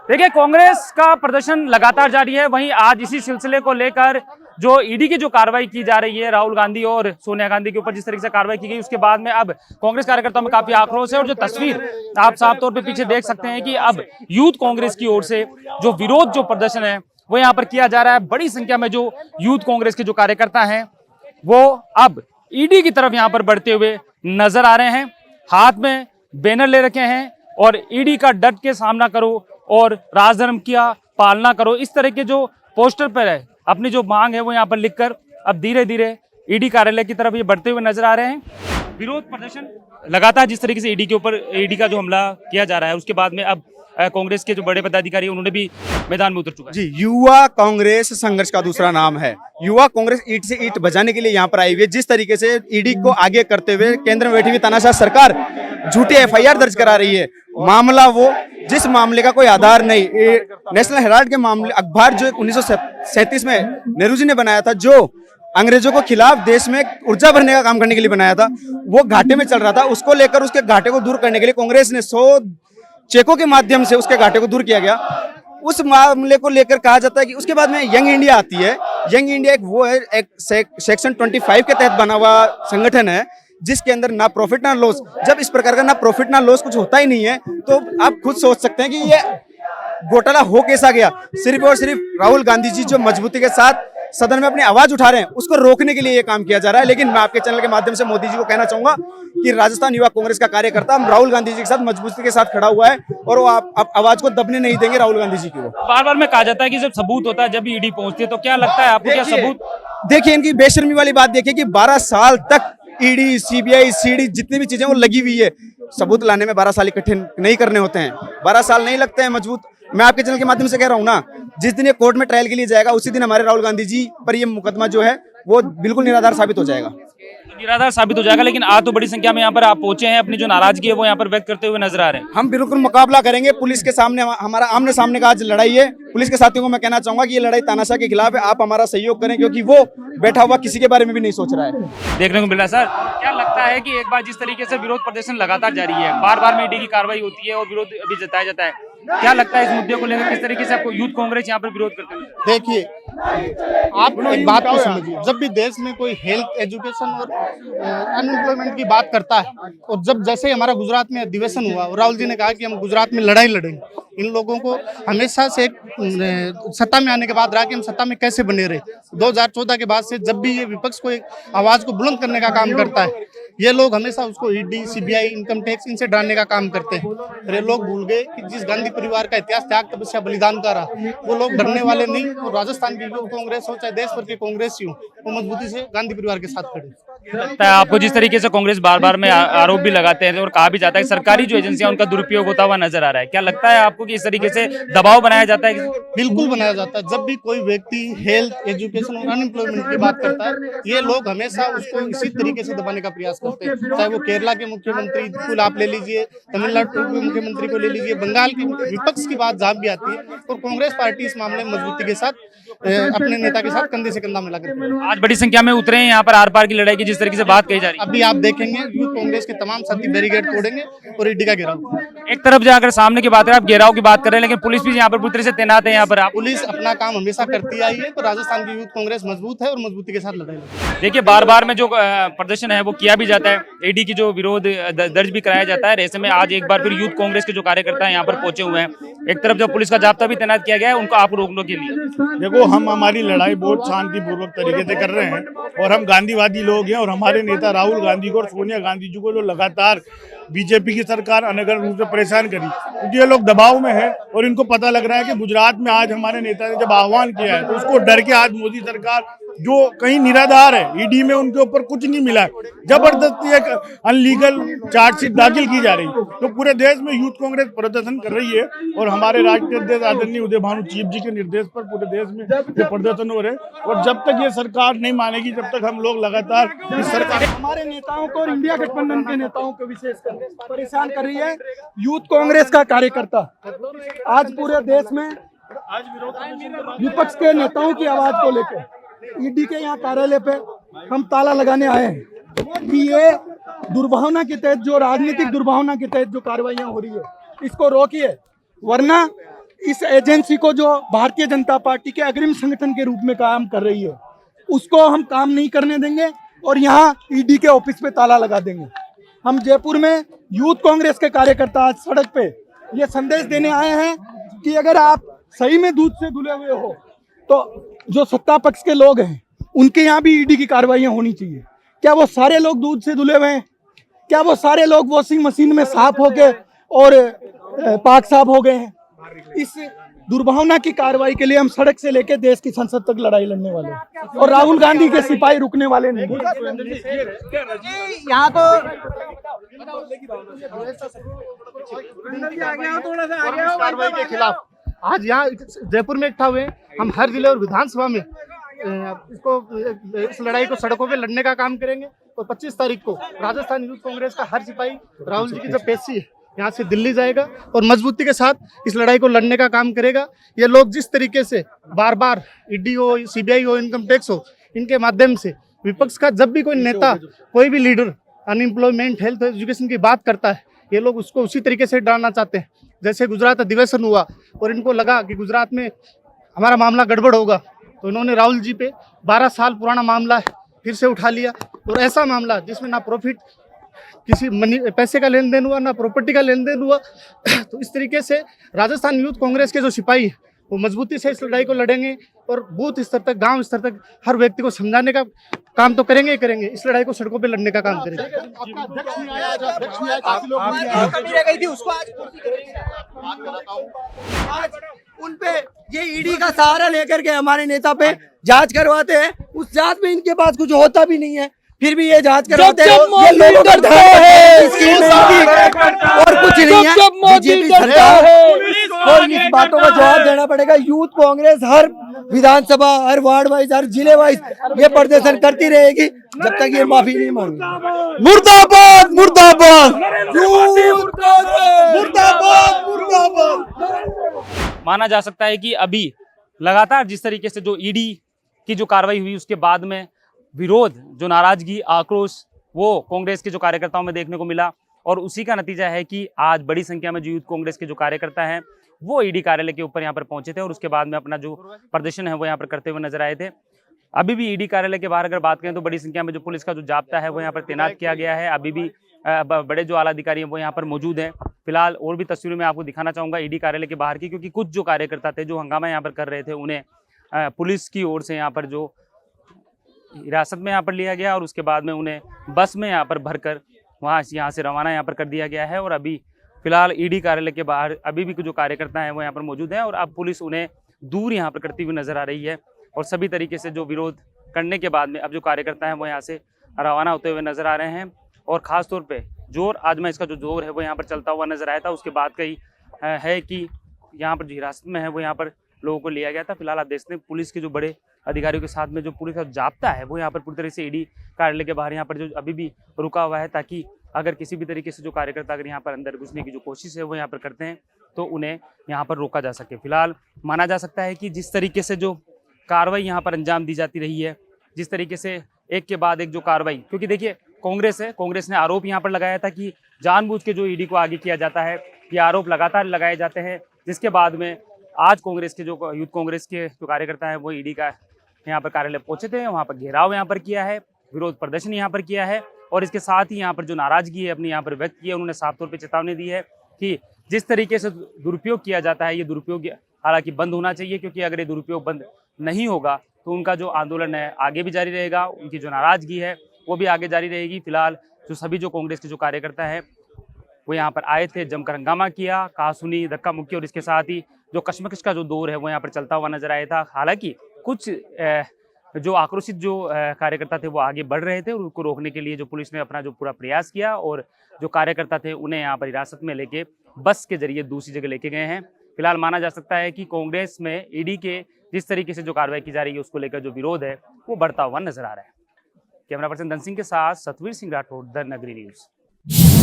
देखिए, कांग्रेस का प्रदर्शन लगातार जारी है। वहीं आज इसी सिलसिले को लेकर जो ईडी की जो कार्रवाई की जा रही है राहुल गांधी और सोनिया गांधी के ऊपर, जिस तरीके से कार्रवाई की गई, उसके बाद में अब कांग्रेस कार्यकर्ताओं में काफी आक्रोश है। और जो तस्वीर आप साफ तौर पे पीछे देख सकते हैं कि अब यूथ कांग्रेस की ओर से जो विरोध जो प्रदर्शन है वो यहाँ पर किया जा रहा है। बड़ी संख्या में जो यूथ कांग्रेस के जो कार्यकर्ता हैं वो अब ईडी की तरफ यहाँ पर बढ़ते हुए नजर आ रहे हैं। हाथ में बैनर ले रखे हैं और ईडी का डट के सामना करो और राजधर्म की पालना करो, इस तरह के जो पोस्टर पर है अपनी जो मांग है वो यहाँ पर लिखकर अब धीरे धीरे ईडी कार्यालय की तरफ ये बढ़ते हुए नजर आ रहे हैं। विरोध प्रदर्शन लगातार जिस तरीके से ईडी के ऊपर ईडी का जो हमला किया जा रहा है उसके बाद में अब कांग्रेस के जो बड़े पदाधिकारी उन्होंने भी मैदान में उतर चुका है। जी, युवा कांग्रेस संघर्ष का दूसरा नाम है। युवा कांग्रेस ईंट से ईंट बजाने के लिए यहाँ पर आई हुई है। जिस तरीके से ईडी को आगे करते हुए केंद्र में बैठी हुई तानाशाह सरकार झूठी एफआईआर दर्ज करा रही है, मामला वो जिस मामले का कोई आधार नहीं। नेशनल हेराल्ड के मामले अखबार जो 1937 में नेहरू जी ने बनाया था, जो अंग्रेजों को खिलाफ देश में ऊर्जा भरने का काम करने के लिए बनाया था, वो घाटे में चल रहा था। उसको लेकर उसके घाटे को दूर करने के लिए कांग्रेस ने 100 चेकों के माध्यम से उसके घाटे को दूर किया गया। उस मामले को लेकर कहा जाता है कि उसके बाद में यंग इंडिया आती है। यंग इंडिया एक वो है, एक सेक्शन 25 के तहत बना हुआ संगठन है जिसके अंदर ना प्रॉफिट ना लॉस। जब इस प्रकार का ना प्रॉफिट ना लॉस कुछ होता ही नहीं है तो आप खुद सोच सकते हैं कि ये घोटाला हो कैसा गया। सिर्फ और सिर्फ राहुल गांधी जी जो मजबूती के साथ सदन में अपनी आवाज उठा रहे हैं उसको रोकने के लिए ये काम किया जा रहा है। लेकिन मैं आपके चैनल के माध्यम से मोदी जी को कहना चाहूंगा कि राजस्थान युवा कांग्रेस का कार्यकर्ता हम राहुल गांधी जी के साथ मजबूती के साथ खड़ा हुआ है और वो आप आवाज को दबने नहीं देंगे राहुल गांधी जी की। वो बार बार में कहा जाता है कि जब सबूत होता है, जब ईडी पहुंचती है, तो क्या लगता है आपको, क्या सबूत? देखिए, इनकी बेशर्मी वाली बात देखिए कि 12 साल तक ईडी, सीबीआई, सीडी जितनी भी चीजें वो लगी हुई है। सबूत लाने में 12 साल इकट्ठे नहीं करने होते हैं, 12 साल नहीं लगते हैं मजबूत। मैं आपके चैनल के माध्यम से कह रहा हूँ ना, जिस दिन ये कोर्ट में ट्रायल के लिए जाएगा उसी दिन हमारे राहुल गांधी जी पर ये मुकदमा जो है वो बिल्कुल निराधार साबित हो जाएगा। निराधार साबित हो जाएगा। लेकिन आज तो बड़ी संख्या में यहाँ पर आप पहुंचे हैं, अपनी जो नाराजगी है वो यहाँ पर व्यक्त करते हुए नजर आ रहे हैं। हम बिल्कुल मुकाबला करेंगे पुलिस के सामने। हमारा आमने सामने का आज लड़ाई है। पुलिस के साथियों को मैं कहना चाहूंगा कि ये लड़ाई तानाशाह के खिलाफ है। आप हमारा सहयोग करें क्योंकि वो बैठा हुआ किसी के बारे में भी नहीं सोच रहा है। देखने को मिल रहा है। सर, क्या लगता है कि एक बार जिस तरीके से विरोध प्रदर्शन लगातार जारी है, बार बार में ईडी की कार्रवाई होती है और विरोध भी जताया जाता है, क्या लगता है इस मुद्दे को लेकर किस तरीके से आपको यूथ कांग्रेस यहाँ पर विरोध करते हैं? देखिए, आप एक बात को समझिए, जब भी देश में कोई हेल्थ, एजुकेशन और अनएम्प्लॉयमेंट की बात करता है, और जब जैसे हमारा गुजरात में अधिवेशन हुआ और राहुल जी ने कहा कि हम गुजरात में लड़ाई लड़ेंगे, इन लोगों को हमेशा से सत्ता में आने के बाद रहा कि हम सत्ता में कैसे बने रहे। 2014 के बाद से जब भी ये विपक्ष को एक आवाज को बुलंद करने का काम करता है, ये लोग हमेशा उसको ईडी, सीबीआई, इनकम टैक्स इनसे डराने का काम करते हैं। और ये लोग भूल गए कि जिस गांधी परिवार का इतिहास त्याग, तपस्या, बलिदान का रहा, वो लोग डरने वाले नहीं। और राजस्थान की युवा कांग्रेस हो चाहे देश भर के कांग्रेस हो, वो मजबूती से गांधी परिवार के साथ खड़े। लगता है आपको जिस तरीके से कांग्रेस बार बार में आरोप भी लगाते हैं और कहा भी जाता है सरकारी जो एजेंसियां उनका दुरुपयोग होता हुआ नजर आ रहा है, क्या लगता है आपको कि इस तरीके से दबाव बनाया जाता है? बिल्कुल बनाया जाता है। जब भी कोई व्यक्ति हेल्थ, एजुकेशन और अनएम्प्लॉयमेंट की बात करता है, ये लोग हमेशा उसको इसी तरीके से दबाने का प्रयास करते हैं। चाहे वो केरला के मुख्यमंत्री कुल आप ले लीजिए, तमिलनाडु के मुख्यमंत्री को ले लीजिए, बंगाल की विपक्ष की बात जहाँ भी आती है, और कांग्रेस पार्टी इस मामले में मजबूती के साथ अपने नेता के साथ कंधे से कंधा मिलाकर आज बड़ी संख्या में उतरे हैं यहाँ पर आर पार की लड़ाई की जिस तरीके से बात कही जा रही है। अभी आप देखेंगे यूथ कांग्रेस के तमाम साथी बैरिकेड तोड़ेंगे और ईडी का घेराव। एक तरफ जो अगर सामने की बात है, आप घेराव की बात कर रहे हैं, लेकिन पुलिस भी यहाँ पर पूरी तरह से तैनात है। यहाँ पर आप पुलिस अपना काम हमेशा करती आई है, तो राजस्थान की यूथ कांग्रेस मजबूत है और मजबूती के साथ लड़ाई लड़ेगी। देखिए, बार बार में जो प्रदर्शन है वो किया भी जाता है, ईडी की जो विरोध दर्ज भी कराया जाता है। ऐसे में आज एक बार फिर यूथ कांग्रेस के जो कार्यकर्ता है यहाँ पर पहुंचे हुए हैं। एक तरफ जो पुलिस का जाब्ता भी तैनात किया गया है उनको आप रोकने के लिए। देखो, हम हमारी लड़ाई बहुत शांतिपूर्वक तरीके से कर रहे हैं और हम गांधीवादी लोग हैं। और हमारे नेता राहुल गांधी को और सोनिया गांधी जी को जो लगातार बीजेपी की सरकार अनगढ़ रूप से परेशान करी, क्योंकि ये लोग दबाव में है और इनको पता लग रहा है कि गुजरात में आज हमारे नेता ने जब आह्वान किया है तो उसको डर के आज मोदी सरकार जो कहीं निराधार है, ईडी में उनके ऊपर कुछ नहीं मिला है, जबरदस्ती एक अनलीगल चार्जशीट दाखिल की जा रही। तो पूरे देश में यूथ कांग्रेस प्रदर्शन कर रही है और हमारे राष्ट्रीय अध्यक्ष आदरणीय उदय भानु चीफ जी के निर्देश पर पूरे देश में ये प्रदर्शन हो रहे हैं। और जब तक ये सरकार नहीं मानेगी तब तक हम लोग लगातार इस सरकार, हमारे नेताओं को और इंडिया गठबंधन के नेताओं को विशेषकर परेशान कर रही है यूथ कांग्रेस का कार्यकर्ता। आज पूरे देश में विपक्ष के नेताओं की आवाज को लेकर ईडी के यहाँ कार्यालय पे हम ताला लगाने आए हैं कि ये दुर्भावना के तहत, जो राजनीतिक दुर्भावना के तहत जो कार्रवाइयां हो रही है, इसको रोकिए, वरना इस एजेंसी को जो भारतीय जनता पार्टी के अग्रिम संगठन के रूप में काम कर रही है उसको हम काम नहीं करने देंगे और यहाँ ईडी के ऑफिस पे ताला लगा देंगे। हम जयपुर में यूथ कांग्रेस के कार्यकर्ता आज सड़क पे ये संदेश देने आए हैं कि अगर आप सही में दूध से धुले हुए हो तो जो सत्ता पक्ष के लोग हैं उनके यहाँ भी ईडी की कार्रवाइयाँ होनी चाहिए। क्या वो सारे लोग दूध से धुले हुए हैं? क्या वो सारे लोग वॉशिंग मशीन में साफ हो गए और पाक साफ हो गए हैं? इस दुर्भावना की कार्रवाई के लिए हम सड़क से लेकर देश की संसद तक लड़ाई लड़ने वाले हैं और राहुल गांधी के सिपाही रुकने वाले नहीं। यहाँ तो कार्रवाई के खिलाफ आज यहाँ जयपुर में इकट्ठा हुए। हम हर जिले और विधानसभा में इस लड़ाई को सड़कों पे लड़ने का काम करेंगे और 25 तारीख को राजस्थान यूथ कांग्रेस का हर सिपाही राहुल जी की जो पेशी है यहाँ से दिल्ली जाएगा और मजबूती के साथ इस लड़ाई को लड़ने का काम करेगा। ये लोग जिस तरीके से बार बार ईडी हो, सीबीआई हो, इनकम टैक्स हो, इनके माध्यम से विपक्ष का जब भी कोई नेता, कोई भी लीडर अनएम्प्लॉयमेंट, हेल्थ, एजुकेशन की बात करता है, ये लोग उसको उसी तरीके से डालना चाहते हैं। जैसे गुजरात अधिवेशन हुआ और इनको लगा कि गुजरात में हमारा मामला गड़बड़ होगा तो इन्होंने राहुल जी पे 12 साल पुराना मामला फिर से उठा लिया और ऐसा मामला जिसमें ना प्रॉफिट, किसी मनी पैसे का लेन देन हुआ, ना प्रॉपर्टी का लेन देन हुआ। तो इस तरीके से राजस्थान यूथ कांग्रेस के जो सिपाही वो मजबूती से इस लड़ाई को लड़ेंगे और बूथ स्तर तक, गांव स्तर तक हर व्यक्ति को समझाने का काम तो करेंगे ही करेंगे। इस लड़ाई को सड़कों पे लड़ने का काम करेंगे। आज उन पे ये ईडी का सहारा लेकर के हमारे नेता पे जांच करवाते हैं। उस जांच में इनके पास कुछ होता भी नहीं है, फिर भी ये जांच करवाते हैं। ये लोगों का धर्म है और कुछ नहीं है। बीजेपी सरकार को इस बातों का जवाब देना पड़ेगा। यूथ कांग्रेस हर विधानसभा, हर वार्ड वाइज, हर जिले वाइज ये प्रदर्शन करती रहेगी जब तक ये माफी नहीं मांगेगी। मुर्दाबाद मुर्दाबाद मुर्दाबाद मुर्दाबाद। माना जा सकता है कि अभी लगातार जिस तरीके से जो ईडी की जो कार्रवाई हुई उसके बाद में विरोध, जो नाराजगी, आक्रोश वो कांग्रेस के जो कार्यकर्ताओं में देखने को मिला और उसी का नतीजा है कि आज बड़ी संख्या में जो यूथ कांग्रेस के जो कार्यकर्ता हैं वो ईडी कार्यालय के ऊपर यहाँ पर पहुंचे थे और उसके बाद में अपना जो प्रदर्शन है वो यहाँ पर करते हुए नजर आए थे। अभी भी ईडी कार्यालय के बाहर अगर बात करें तो बड़ी संख्या में जो पुलिस का जो जाब्ता है वो यहाँ पर तैनात किया गया है। अभी भी बड़े जो आला अधिकारी हैं वो यहाँ पर मौजूद हैं। फिलहाल और भी तस्वीरें मैं आपको दिखाना चाहूँगा ईडी कार्यालय के बाहर की, क्योंकि कुछ जो कार्यकर्ता थे जो हंगामा यहाँ पर कर रहे थे उन्हें पुलिस की ओर से यहाँ पर जो हिरासत में यहाँ पर लिया गया और उसके बाद में उन्हें बस में यहाँ पर भरकर यहाँ से रवाना यहाँ पर कर दिया गया है। और अभी फिलहाल ईडी कार्यालय के बाहर अभी भी जो कार्यकर्ता हैं वो यहाँ पर मौजूद हैं और अब पुलिस उन्हें दूर यहाँ पर करती हुई नजर आ रही है और सभी तरीके से जो विरोध करने के बाद में अब जो कार्यकर्ता हैं वो यहाँ से रवाना होते हुए नजर आ रहे हैं। और ख़ास तौर पे जोर आजमा इसका जो जोर है वो यहाँ पर चलता हुआ नजर आया था। उसके बाद कही है कि यहाँ पर जो हिरासत में है वो यहाँ पर लोगों को लिया गया था। फिलहाल आप देखते हैं पुलिस के जो बड़े अधिकारियों के साथ में जो पुलिस का जाब्ता है वो यहाँ पर पूरी तरह से ईडी कार्यालय के बाहर यहाँ पर जो अभी भी रुका हुआ है, ताकि अगर किसी भी तरीके से जो कार्यकर्ता अगर यहाँ पर अंदर घुसने की जो कोशिश है वो यहाँ पर करते हैं तो उन्हें यहाँ पर रोका जा सके। फिलहाल माना जा सकता है कि जिस तरीके से जो कार्रवाई यहाँ पर अंजाम दी जाती रही है, जिस तरीके से एक के बाद एक जो कार्रवाई, क्योंकि देखिए कांग्रेस है, कांग्रेस ने आरोप यहाँ पर लगाया था कि जानबूझ के जो ईडी को आगे किया जाता है, ये आरोप लगातार लगाए जाते हैं, जिसके बाद में आज कांग्रेस के जो यूथ कांग्रेस के जो कार्यकर्ता हैं वो ईडी का यहाँ पर कार्यालय पहुंचे थे, वहाँ पर घेराव यहाँ पर किया है, विरोध प्रदर्शन यहाँ पर किया है और इसके साथ ही यहाँ पर जो नाराजगी है अपनी यहाँ पर व्यक्त की है। उन्होंने साफ तौर पर चेतावनी दी है कि जिस तरीके से दुरुपयोग किया जाता है ये दुरुपयोग हालांकि बंद होना चाहिए, क्योंकि अगर ये दुरुपयोग बंद नहीं होगा तो उनका जो आंदोलन है आगे भी जारी रहेगा, उनकी जो नाराजगी है वो भी आगे जारी रहेगी। फिलहाल जो सभी जो कांग्रेस के जो कार्यकर्ता है वो यहाँ पर आए थे, जमकर हंगामा किया, कहा सुनी, धक्का मुक्की और इसके साथ ही जो कश्मकश का जो दौर है वो यहाँ पर चलता हुआ नजर आया था। हालांकि कुछ जो आक्रोशित जो कार्यकर्ता थे वो आगे बढ़ रहे थे और उनको रोकने के लिए जो पुलिस ने अपना जो पूरा प्रयास किया और जो कार्यकर्ता थे उन्हें यहाँ पर हिरासत में लेके बस के जरिए दूसरी जगह लेके गए हैं। फिलहाल माना जा सकता है कि कांग्रेस में ईडी के जिस तरीके से जो कार्रवाई की जा रही है उसको लेकर जो विरोध है वो बढ़ता हुआ नजर आ रहा है। कैमरा पर्सन धन सिंह के साथ सतवीर सिंह राठौड़, द नगरी न्यूज।